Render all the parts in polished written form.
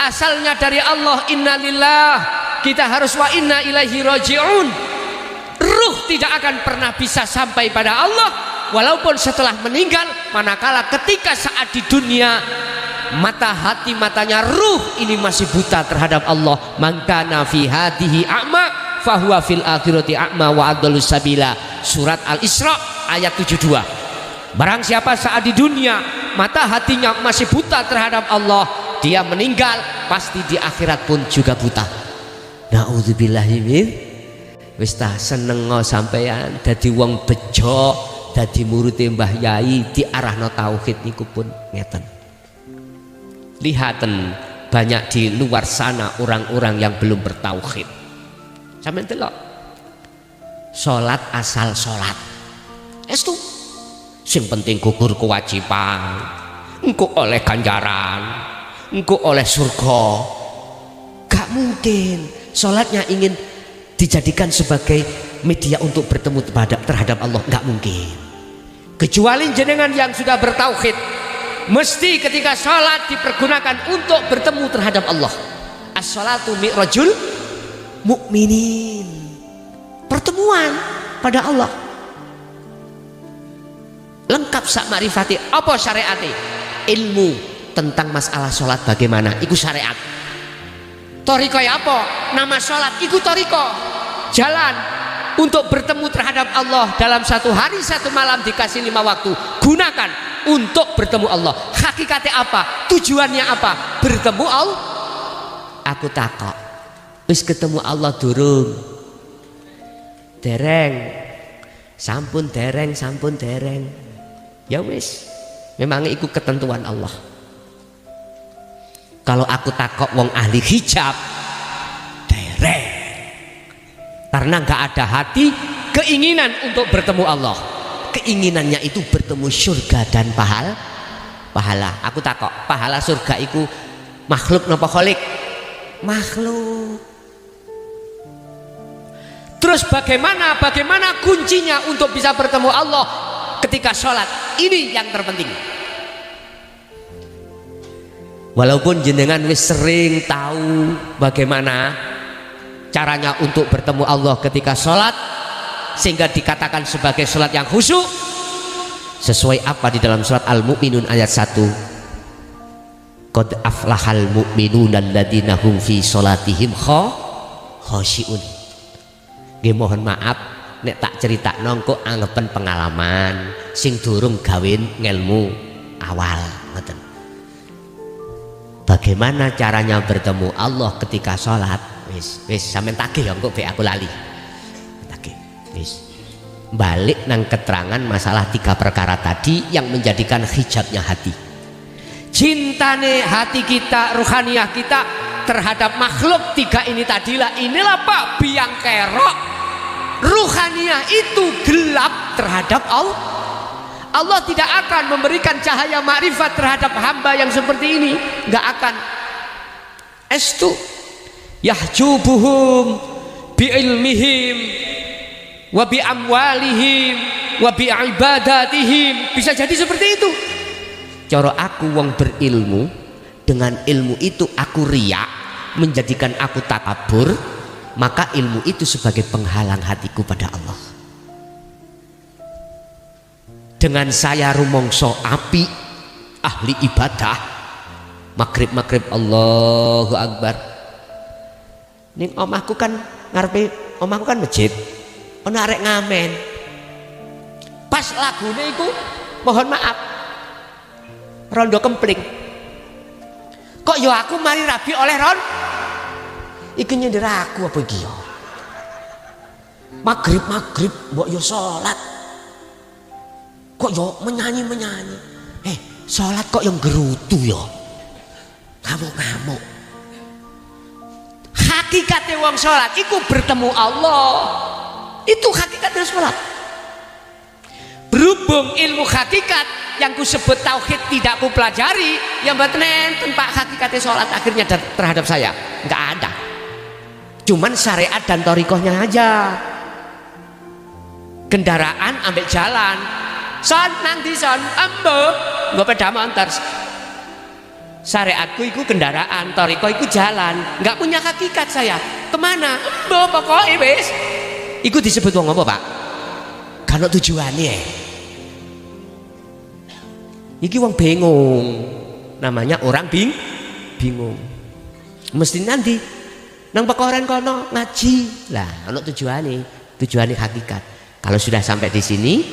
asalnya dari Allah, innalillah, kita harus wa inna ilaihi raji'un. Ruh tidak akan pernah bisa sampai pada Allah walaupun setelah meninggal, manakala ketika saat di dunia mata hati matanya ruh ini masih buta terhadap Allah. Man kana fi hadhihi a'ma fahuwa fil akhirati a'ma wa adallus sabila. Surat Al-Isra ayat 72. Barang siapa saat di dunia mata hatinya masih buta terhadap Allah, dia meninggal pasti di akhirat pun juga buta. Nauzubillahi min. Wis ta seneng sampeyan dadi wong bejo, dadi murid Mbah Yai diarahno tauhid niku pun ngeten. Lihaten banyak di luar sana orang-orang yang belum bertauhid. Sampeyan delok. Salat asal salat. Estu. Sing penting gugur kewajiban. Engko oleh ganjaran, engko oleh surga. Gak mungkin salatnya ingin dijadikan sebagai media untuk bertemu terhadap Allah, nggak mungkin. Kecuali jenengan yang sudah bertauhid, mesti ketika sholat dipergunakan untuk bertemu terhadap Allah. As-sholatu mi'rajul mu'minin, pertemuan pada Allah. Lengkap sak ma'rifati. Apa syariatnya? Ilmu tentang masalah sholat bagaimana, itu syariat. Toriko ya apa? Nama sholat ikut toriko. Jalan untuk bertemu terhadap Allah dalam satu hari satu malam dikasih 5 waktu. Gunakan untuk bertemu Allah. Hakikatnya apa? Tujuannya apa? Bertemu Allah. Aku takok, wis ketemu Allah durung? Dereng. Sampun dereng, sampun dereng. Ya wis, memang itu ketentuan Allah. Kalau aku takok wong ahli hijab, dereng, karena nggak ada hati keinginan untuk bertemu Allah. Keinginannya itu bertemu surga dan pahala. Aku takok, pahala surga itu makhluk napa kholik? Makhluk. Terus bagaimana kuncinya untuk bisa bertemu Allah ketika sholat? Ini yang terpenting. Walaupun jenengan wis sering tahu bagaimana caranya untuk bertemu Allah ketika sholat, sehingga dikatakan sebagai sholat yang khusyuk, sesuai apa di dalam surat Al-Mu'minun ayat 1. Qad aflahal mu'minun alladzina hum fi sholatihim khashi'un. Nggih mohon maaf nek tak critakno kok anggepen pengalaman sing durung gawin ngelmu awal ngoten. Bagaimana caranya bertemu Allah ketika sholat? Wis sampean tagih ya kok be aku lali. Tagih. Wis. Balik nang keterangan masalah 3 perkara tadi yang menjadikan hijabnya hati. Cintane hati kita, ruhaniyah kita terhadap makhluk 3 ini tadilah. Inilah Pak biang kerok. Ruhaniyah itu gelap terhadap Allah. Allah tidak akan memberikan cahaya makrifat terhadap hamba yang seperti ini, nggak akan. Estu yahjubuhum bi ilmihim wa bi amwalihim wa bi ibadatihim. Bisa jadi seperti itu. Cara aku wong berilmu, dengan ilmu itu aku riya, menjadikan aku takabur, maka ilmu itu sebagai penghalang hatiku pada Allah. Dengan saya rumongso api ahli ibadah maghrib Allahu Akbar. Ning omahku kan ngarepe omahku kan masjid, ono arek ngamen. Pas lagune iku mohon maaf rondo kempling. Kok yo aku mari rabi oleh ron iki nyindir aku apa iki yo? Maghrib mbok yo salat. Kok yo menyanyi sholat kok yang gerutu yo, ngamuk. Hakikatnya wong sholat iku bertemu Allah, itu hakikatnya sholat. Berhubung ilmu hakikat yang ku sebut tauhid tidak ku pelajari, yang batenen tempat hakikatnya sholat akhirnya terhadap saya nggak ada, cuman syariat dan torikohnya aja. Kendaraan ambil jalan son nang di son embek nggak peda motor Syariatku itu kendaraan, toriko itu jalan, nggak punya hakikat saya. Kemana? Mbok pokoknya wis. Iku disebut wong apa, Pak? Kan tujuannya. Iki wong bingung. Namanya orang bingung. Mesti nanti nang pekoran kono ngaji. Lah, ana tujuane hakikat. Kalau sudah sampai di sini,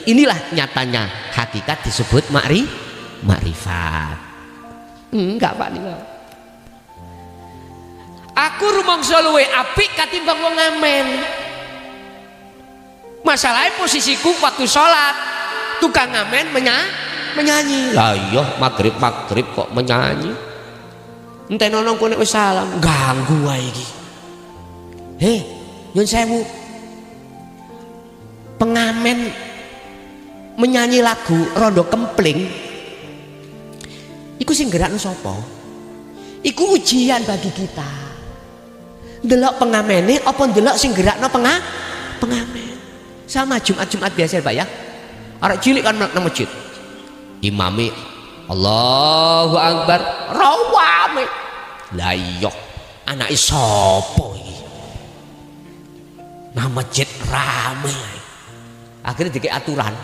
inilah nyatanya hakikat disebut makrifat. Enggak Pak nih. Aku rumangsa luwe apik katimbang wong ngamen. Masalahnya posisiku waktu sholat, tukang ngamen menyanyi. Lah iya maghrib kok menyanyi. Enten nang kono wis salam, ganggu wae iki. Heh, nyun sewu. Pengamen menyanyi lagu Rondo Kempling. Iku sing gerakno sapa? Iku ujian bagi kita. Ndelok pengamene apa ndelok sing gerakno pengamen. Sama Jumat biasa Pak ya. Arek cilik kan nang masjid. Imami Allahu Akbar rawame. Lah iya anake sapa iki? Nang masjid rame. Akhirnya dikek aturan.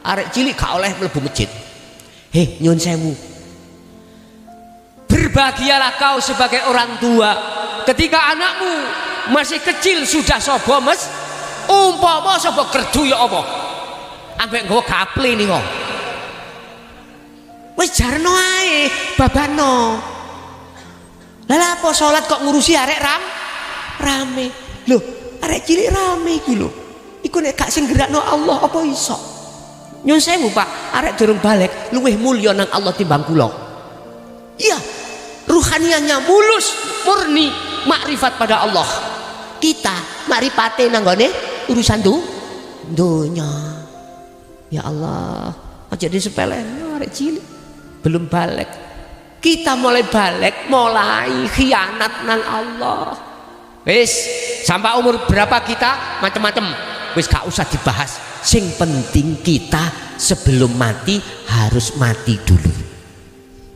Arek cilik gak oleh mlebu masjid. Heh, nyun sewu. Berbahagialah kau sebagai orang tua ketika anakmu masih kecil sudah sobo mes umpama sobo kerdu ya apa ambek nggawa gaple nih kok wis jarno ae babano lha apa salat kok ngurusi arek rame lho arek cilik rame iki lho iku nek gak sing gerakno Allah apa iso nyun sewu Pak arek durung balik luwih mulya nang Allah timbang kula iya ruhaniannya mulus murni makrifat pada Allah. Kita makrifate nang gone urusan dunya. Ya Allah, aja disepeleno arek cilik belum balik. Kita mulai balik, mulai khianat nang Allah. Wis, sampai umur berapa kita macam-macam. Wis gak usah dibahas. Sing penting kita sebelum mati harus mati dulu.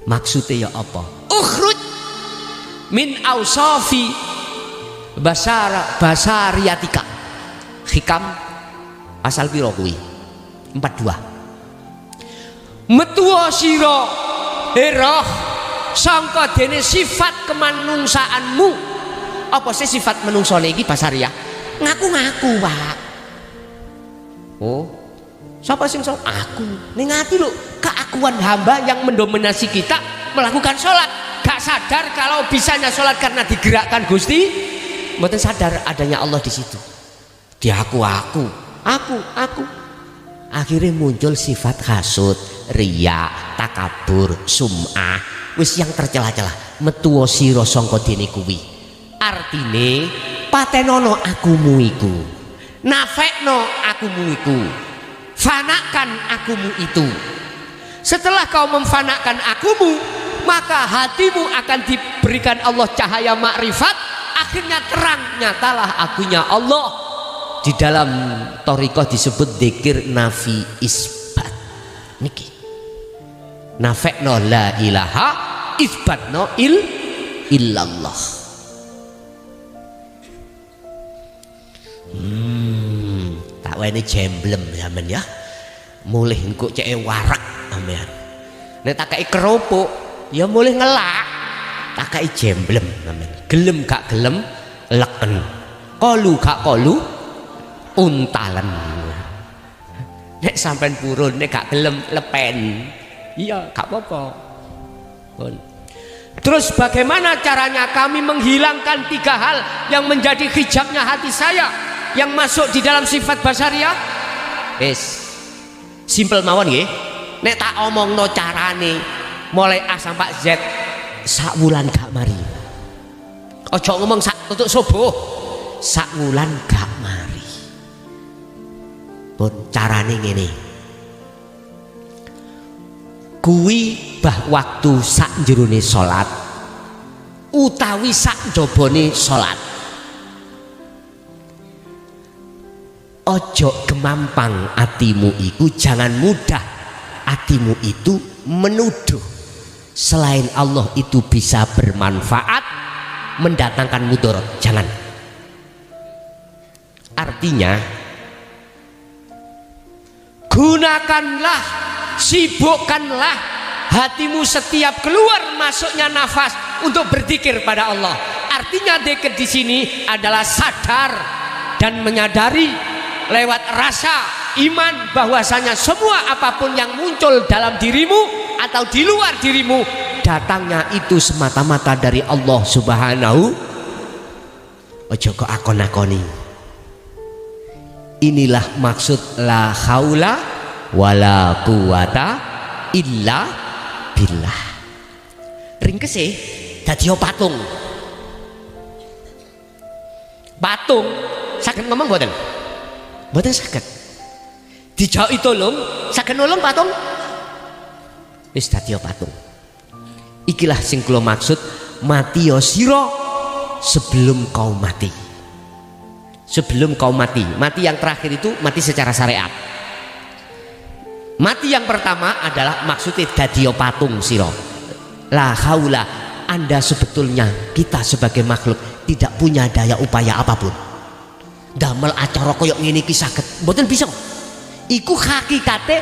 Maksudnya ya apa? Ukhruj min ausafi basariyatika. Hikam asal piro kuwi? 42. Metuwa sira roh sangka dene sifat kemanungsaanmu. Apa sih sifat menungsane iki basariyah? Ngaku-ngaku, Pak. Oh. Siapa sing sholat? Aku. Ning ati lho, keakuan hamba yang mendominasi kita melakukan sholat. Gak sadar kalau bisanya sholat karena digerakkan Gusti. Mboten sadar adanya Allah di situ. Dia aku. Akhirnya muncul sifat hasud, riya, takabur, sum'ah. Wis yang tercela-cela. Metuwa sira sangka dene kuwi. Artine patenono akumu iku. Nafekno akumu iku. Fanakan akumu itu. Setelah kau memfanakan akumu, maka hatimu akan diberikan Allah cahaya makrifat. Akhirnya terang, nyatalah akunya Allah. Di dalam thariqah disebut dzikir nafi isbat. Niki nafekno la ilaha isbatno illallah. Tak wene jemblem sampean ya. Mulih engko cek warak sampean. Nek tak kei kerupuk ya mulih ngelak. Tak kei jemblem sampean. Gelem gak gelem leken. Kolu gak kolu untalen. Nek sampean purun nek gak gelem lepen. Iya, gak apa-apa. Terus bagaimana caranya kami menghilangkan 3 hal yang menjadi hijabnya hati saya yang masuk di dalam sifat basariyah? Simple mawon nggih. Nek tak omongno carane mulai A sampai Z sak wulan gak mari. Ojo ngomong sak tutuk subuh. Sak wulan gak mari. Pun carane ngene. Kuwi bah waktu sak jerone salat utawi sak jabone salat. Ojo gemampang atimu iku, jangan mudah atimu itu menuduh selain Allah itu bisa bermanfaat, mendatangkan mudarat, jangan. Artinya gunakanlah, sibukkanlah hatimu setiap keluar masuknya nafas untuk berzikir pada Allah. Artinya zikir di sini adalah sadar dan menyadari lewat rasa iman bahwasanya semua apapun yang muncul dalam dirimu atau di luar dirimu, datangnya itu semata-mata dari Allah Subhanahu. Ojo kok akon-akoni. Inilah maksud la haula wala quwata illa billah. Ringkese dadi patung. Patung saged ngomong mboten? Mboten saged. Dijauhi tolong, saged nolong patung? Wis dadi patung. Ikilah sing kula maksud, mati ya sira sebelum kau mati. Sebelum kau mati. Mati yang terakhir itu mati secara syariat. Mati yang pertama adalah maksudnya dadi patung sira. La haula, Anda sebetulnya, kita sebagai makhluk tidak punya daya upaya apapun. Damel acara koyok ngene iki saged mboten bisa. Iku hakikate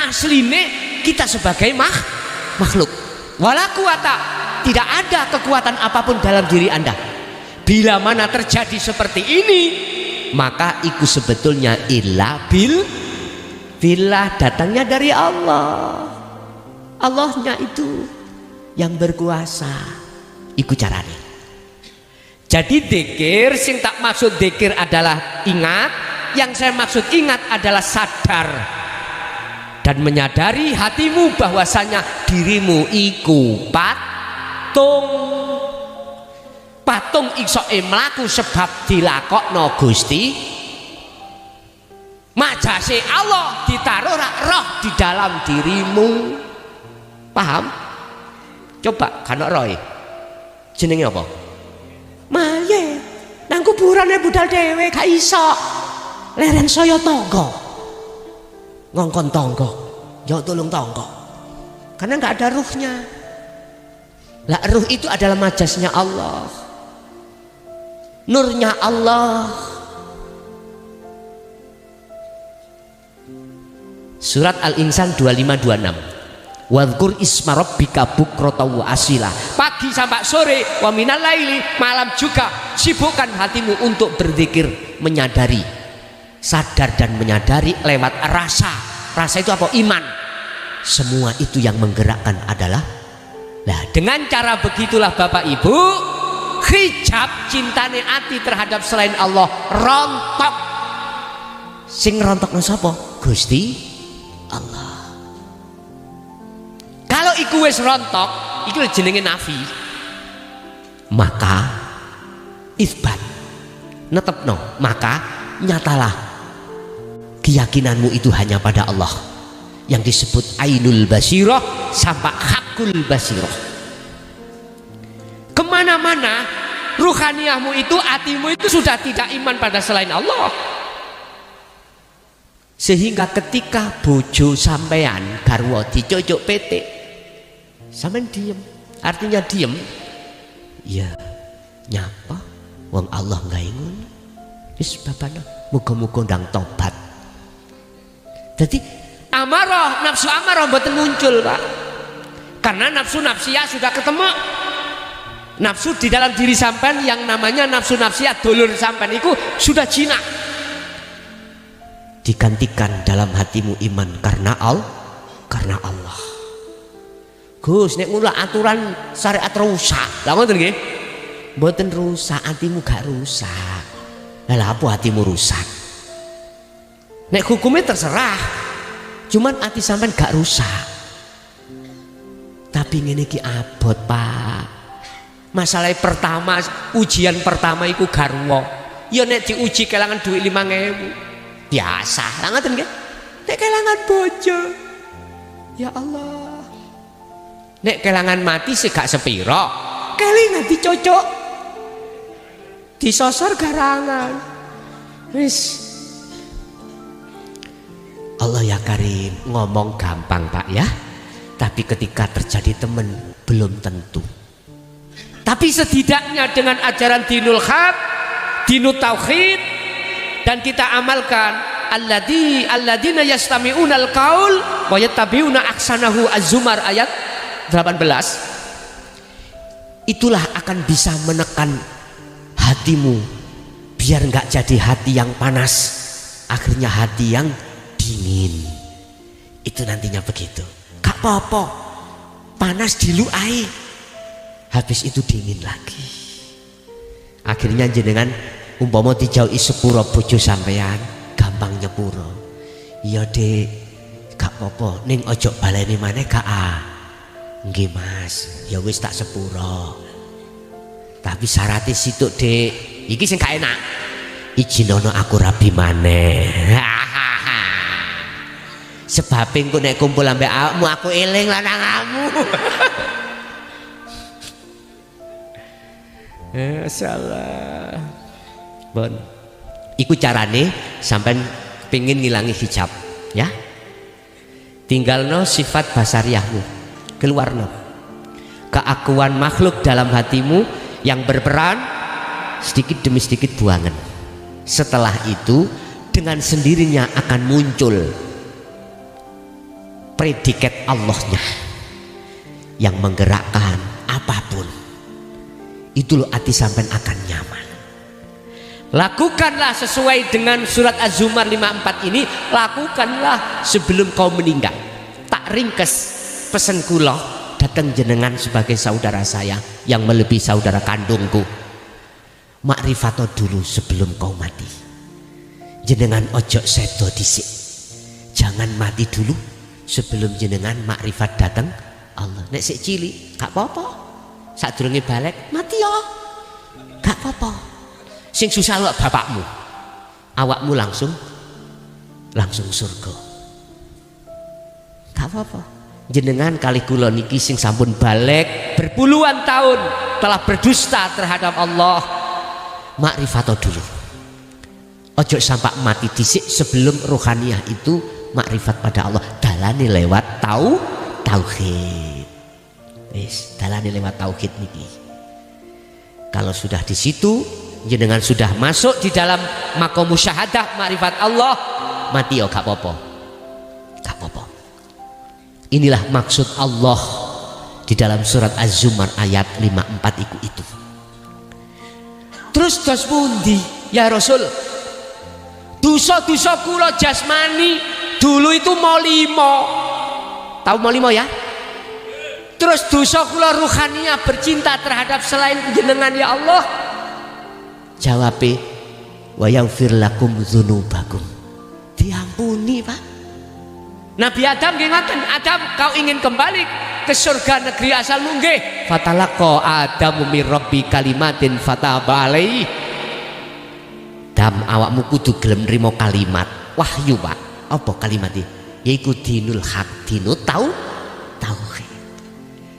asline kita sebagai makhluk. Wala quwata, tidak ada kekuatan apapun dalam diri Anda. Bila mana terjadi seperti ini, maka itu sebetulnya illa billah, datangnya dari Allah. Allahnya itu yang berkuasa. Iku caranya. Jadi dzikir sing tak maksud dzikir adalah ingat, yang saya maksud ingat adalah sadar dan menyadari hatimu bahwasanya dirimu iku patung iso mlaku sebab dilakokno Gusti. Majase Allah ditaruh roh di dalam dirimu. Paham? Coba kan roh jenenge apa? Mayit nang kuburane budal dhewe gak iso. Leren saya tangga. Ngongkon tangga. Ya tolong tangga. Karena nggak ada ruhnya. Lah ruh itu adalah majasnya Allah. Nurnya Allah. Surat Al-Insan 2526. Wadhkur isma rabbika bukratan wa asila. Pagi sampai sore, wa minal laili, malam juga sibukkan hatimu untuk berzikir, menyadari, sadar dan menyadari lewat rasa. Rasa itu apa? Iman. Semua itu yang menggerakkan adalah. Nah, dengan cara begitulah Bapak Ibu, hijab cintane ati terhadap selain Allah rontok. Sing rontokno sapa? Gusti Allah. Kalau iku wis rontok, iku jenenge nafi. Maka isbat, netepno, maka nyatalah keyakinanmu itu hanya pada Allah yang disebut ainul basirah sampai hakul basirah. Kemana-mana ruhaniyahmu itu, hatimu itu sudah tidak iman pada selain Allah. Sehingga ketika bojo sampean garwa dicocok petik, sampean diem, artinya diem, ya nyapa wong Allah nggak ingun, wis babana muga-muga ndang tobat. Jadi amarah, nafsu amarah mboten muncul Pak, karena nafsu nafsiyah sudah ketemu. Nafsu di dalam diri sampean yang namanya nafsu nafsiyah dulur sampean itu sudah jinak. Digantikan dalam hatimu iman karena Allah. Gus nek mula aturan syariat rusak. Lah ngoten nggih? Mboten rusak, hatimu gak rusak. Lah apa hatimu rusak? Nek hukumnya terserah. Cuman hati sampean gak rusak. Tapi ngene iki abot, Pak. Masalah pertama, ujian pertama iku garwa. Ya nek diuji kelangan duit 5.000. Biasa, lah ngoten nggih. Nek kelangan bojo. Ya Allah. Nek kelangan mati sih gak sepiro. Kelingan dicocok. Disosor garangan. Wis. Allah ya Karim, ngomong gampang Pak ya. Tapi ketika terjadi temen belum tentu. Tapi setidaknya dengan ajaran dinul haq, dinut tauhid, dan kita amalkan alladzina yastami'unal qaul wa yattabi'una ahsanahu, Az-Zumar ayat 18, itulah akan bisa menekan hatimu biar nggak jadi hati yang panas, akhirnya hati yang dingin. Itu nantinya begitu. Gak apa-apa, panas dulu air, habis itu dingin lagi. Akhirnya jenengan umpama dijauhi sepuro bojo sampean, gampang nyepuro. Iya Dek, gak apa-apa, ning ojo baleni maneh gak nggih Mas, ya wis tak sepuro. Tapi syaratnya situk Dek, iki sing gak enak. Ijinono aku rabi maneh. Sebab engko nek kumpul ambek awakmu aku eling lanangamu. Salah. Bon. Iku carane sampean pengen ngilangi hijab, ya. Tinggalno sifat basariahmu, keluarno. Keakuan makhluk dalam hatimu yang berperan sedikit demi sedikit buangan. Setelah itu dengan sendirinya akan muncul predikat Allahnya yang menggerakkan apapun. Itu loh, hati sampean akan nyaman. Lakukanlah sesuai dengan surat Az-Zumar 54 ini, lakukanlah sebelum kau meninggal. Tak ringkes pesen kula datang jenengan sebagai saudara saya yang melebihi saudara kandungku. Makrifato dulu sebelum kau mati. Jenengan ojo sedo dhisik. Jangan mati dulu sebelum jenengan makrifat datang Allah. Nek sik cilik gak apa-apa, sadurunge balik mati ya gak apa-apa. Sing susah lho bapakmu, awakmu langsung surga, gak apa-apa. Jenengan kali kula niki sing sampun balik berpuluhan tahun telah berdusta terhadap Allah, makrifat dulu, ojo sampai mati dhisik sebelum rohaniah itu makrifat pada Allah. Dalane lewat tauhid. Wis, dalane lewat tauhid niki. Kalau sudah di situ jenengan sudah masuk di dalam maqam musyahadah makrifat Allah, mati yo gak apa-apa. Gak apa-apa. Inilah maksud Allah di dalam surat Az-Zumar ayat 54 itu. Terus dos pundi ya Rasul? Dosa-dosa kula jasmani dulu itu mau 5. Tahu mau 5 ya? Terus dosa kula ruhaniah bercinta terhadap selain jenengan ya Allah. Jawabe wa yaghfir lakum dzunubakum. Diampuni, Pak. Nabi Adam nggih ngaten, Adam kau ingin kembali ke surga negeri asalmu nggih. Fatalaqa Adamu mir rabbi kalimatin fataba alaihi. Adam awakmu kudu gelem nrimo kalimat wahyu, Pak. Apa kalimat iki? Yaiku dinul haq, dinut tauhid.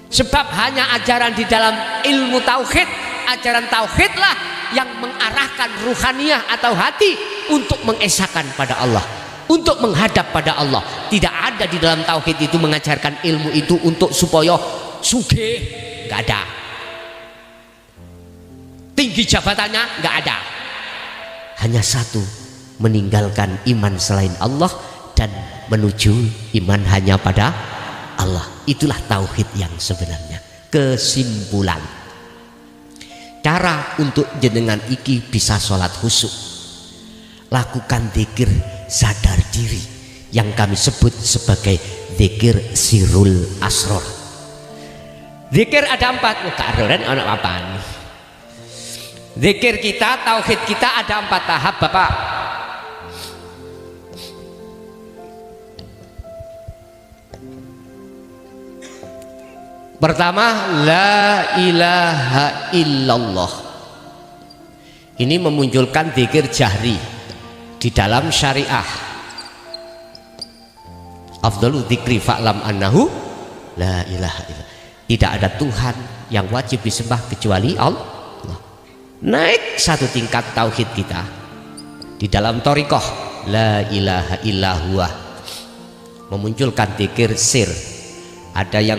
Sebab hanya ajaran di dalam ilmu tauhid, ajaran tauhidlah yang mengarahkan ruhaniah atau hati untuk mengesahkan pada Allah, untuk menghadap pada Allah. Tidak ada di dalam tauhid itu mengajarkan ilmu itu untuk supaya sugih, nggak ada. Tinggi jabatannya nggak ada. Hanya satu, meninggalkan iman selain Allah dan menuju iman hanya pada Allah. Itulah tauhid yang sebenarnya. Kesimpulan, cara untuk jenengan iki bisa sholat khusyuk, lakukan zikir sadar diri yang kami sebut sebagai zikir sirul asror. Zikir ada 4. Karen anak apaan? Zikir kita, tauhid kita ada 4 tahap, Bapak. Pertama, la ilaha illallah. Ini memunculkan zikir jahri di dalam syariah. Afdalu dzikri fa'lam annahu la ilaha illallah. Tidak ada Tuhan yang wajib disembah kecuali Allah. Naik satu tingkat tauhid kita di dalam thariqah la ilaha illallah, memunculkan zikir sir. Ada yang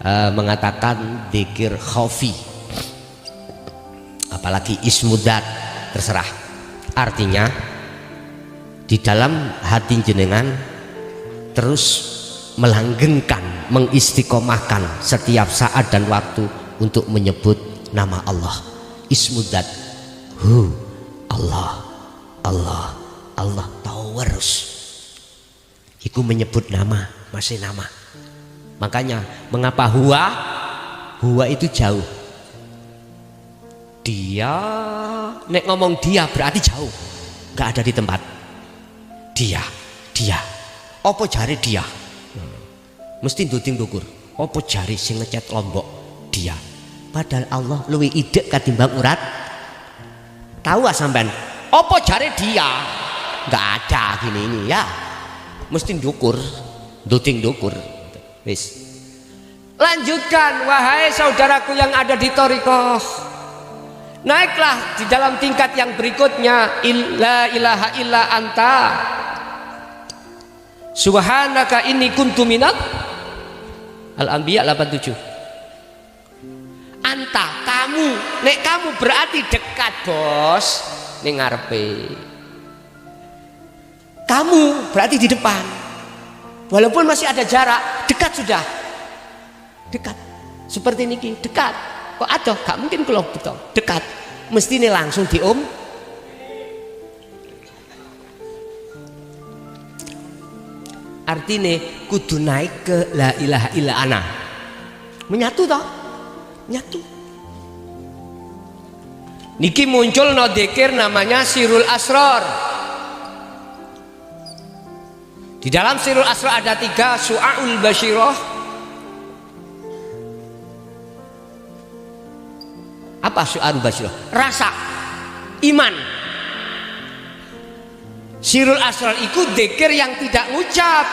mengatakan dzikir khafi, apalagi ismudat, terserah. Artinya di dalam hati jenengan terus melanggengkan, mengistiqomahkan setiap saat dan waktu untuk menyebut nama Allah. Ismudat, Allah, Allah, Allah terus. Iku menyebut nama, masih nama. Makanya mengapa huwa itu jauh. Dia, nek ngomong dia berarti jauh, nggak ada di tempat. Dia, opo jari dia, mesti nduting dukur. Opo jari sing ngecet Lombok dia. Padahal Allah luwih idek katimbang urat. Tahu sampean? Opo jari dia, nggak ada gini ini ya. Mesti dukur, nduting dukur. Wis. Lanjutkan wahai saudaraku yang ada di thariqah. Naiklah di dalam tingkat yang berikutnya. La ilaha illa anta subhanaka inni kuntu minal Al-Anbiya 87. Anta, kamu, nek kamu berarti dekat bos, ning ngarepe. Kamu berarti di depan. Walaupun masih ada jarak, dekat sudah. Dekat. Seperti niki, dekat. Kok ada? Gak mungkin kalau betul. Dekat. Mesti ini langsung artinya kudu naik ke la ilaha illa ana. Menyatu toh? Nyatu. Niki muncul no dzikir namanya Sirul Asrar. Di dalam Sirul Asrar ada 3 Su'aul Basyirah. Apa Su'aul Basyirah? Rasa iman. Sirul Asrar itu dzikir yang tidak ngucap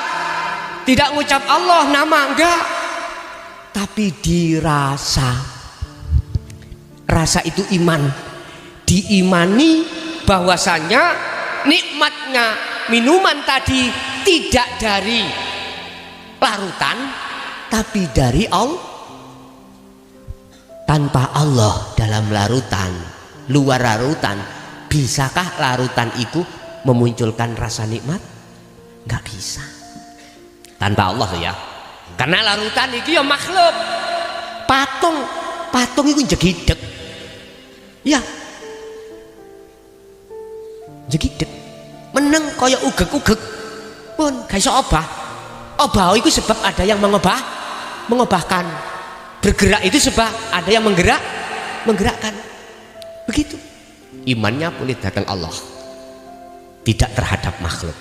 Allah nama, enggak, tapi dirasa. Rasa itu iman, diimani bahwasanya nikmatnya minuman tadi tidak dari larutan tapi dari Allah. Tanpa Allah dalam larutan, luar larutan, bisakah larutan itu memunculkan rasa nikmat? Nggak bisa. Tanpa Allah ya. Karena larutan itu ya makhluk. Patung itu jegidek. Ya. Jegidek. Meneng kaya ugek-ugek pun gak iso obah. Obah itu sebab ada yang mengobahkan. Bergerak itu sebab ada yang menggerakkan. Begitu. Imannya boleh datang Allah, tidak terhadap makhluk.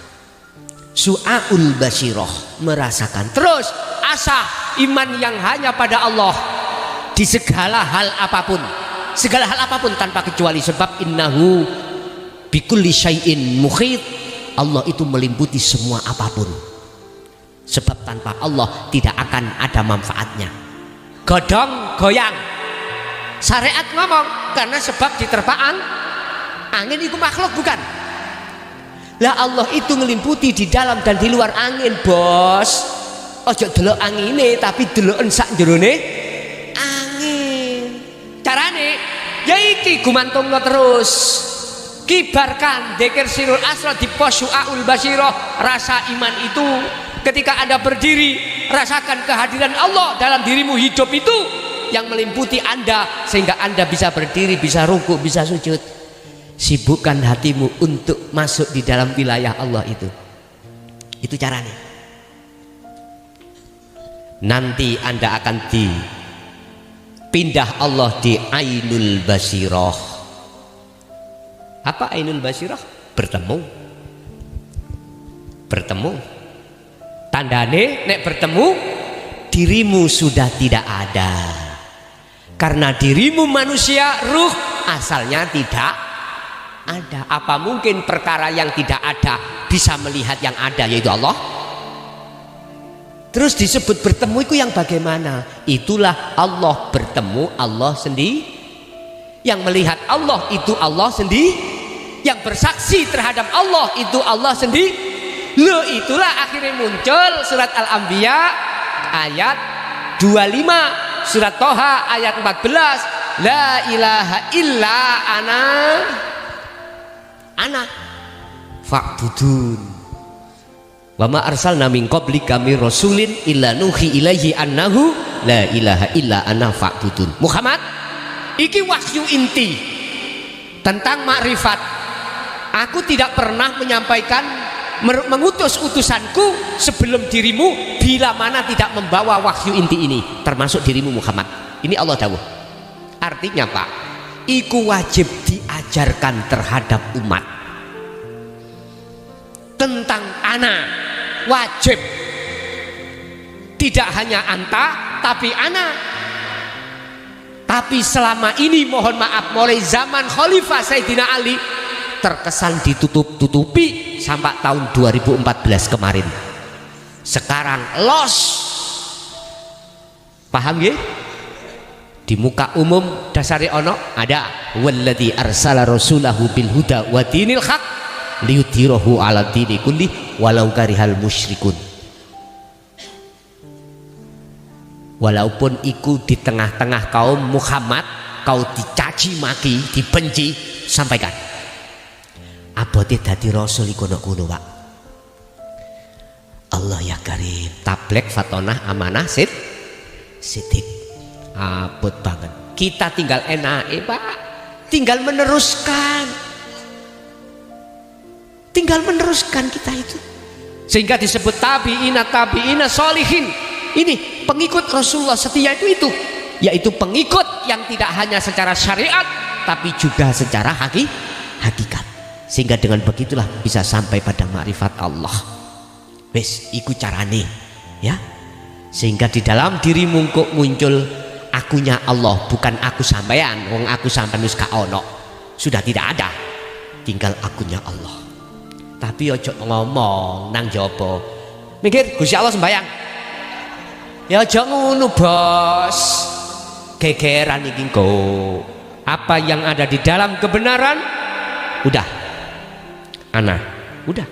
Su'aul Basyirah, merasakan terus asa iman yang hanya pada Allah di segala hal apapun, tanpa kecuali. Sebab innahu bikulli syai'in muhit, Allah itu meliputi semua apapun. Sebab tanpa Allah tidak akan ada manfaatnya. Godong goyang, syariat ngomong, karena sebab diterpaan angin itu makhluk bukan? Lah Allah itu ngelimputi di dalam dan di luar angin bos. Ojo delok angine tapi deloken sak jerone angin. Carane ya iki gumantungno terus. Kibarkan dzikir Sirul Asrar di pos Su'aul Basyirah. Rasa iman itu ketika Anda berdiri, rasakan kehadiran Allah dalam dirimu. Hidup itu yang melimputi Anda sehingga Anda bisa berdiri, bisa ruku, bisa sujud. Sibukkan hatimu untuk masuk di dalam wilayah Allah itu caranya. Nanti Anda akan dipindah Allah di Ainul Basyirah. Apa Ainul Basyirah? Bertemu. Tandane nek bertemu dirimu sudah tidak ada. Karena dirimu manusia, ruh asalnya tidak ada. Apa mungkin perkara yang tidak ada bisa melihat yang ada, yaitu Allah? Terus disebut bertemu itu yang bagaimana? Itulah Allah bertemu Allah sendiri. Yang melihat Allah itu Allah sendiri. Yang bersaksi terhadap Allah itu Allah sendiri. Loh, itulah akhirnya muncul surat Al-Anbiya ayat 25 surat Toha ayat 14, la ilaha illa ana fa'budun wa ma arsalna min qablika mir rasulin illa nuhi ilaihi annahu la ilaha illa ana fa'budun. Muhammad, iki wahyu inti tentang makrifat. Aku tidak pernah menyampaikan mengutus utusanku sebelum dirimu bila mana tidak membawa wahyu inti ini, termasuk dirimu Muhammad. Ini Allah dawuh. Artinya Pak, iku wajib diajarkan terhadap umat tentang ana, wajib. Tidak hanya anta tapi ana. Tapi selama ini mohon maaf, mulai zaman Khalifah Sayyidina Ali terkesan ditutup-tutupi sampai tahun 2014 kemarin. Sekarang los, paham ya? Di muka umum dasari ono ada walladzi arsala rasulahu bil huda wa dinil haq liyudhirahu ala dini kulli walau karihal musyrikun. Walaupun iku di tengah-tengah kaum Muhammad kau dicaci maki, dibenci, sampaikan abote dadi rasul iku ngono Pak. Allah ya karim, tablek fatonah amanah sidik. Abot banget. Kita tinggal enak Pak, tinggal meneruskan kita itu, sehingga disebut tabiina solihin. Ini pengikut Rasulullah setia itu, yaitu pengikut yang tidak hanya secara syariat tapi juga secara hakikat. Sehingga dengan begitulah bisa sampai pada makrifat Allah. Wes iku carane ya. Sehingga di dalam dirimu kok muncul akunya Allah, bukan aku sampean. Wong aku sampean wis gak ono, sudah tidak ada, tinggal akunya Allah. Tapi ojo ngomong nang jopo mikir Gusti Allah sembayang, ya ojo ngono bos, gegeran iki kok. Apa yang ada di dalam kebenaran udah ana, udah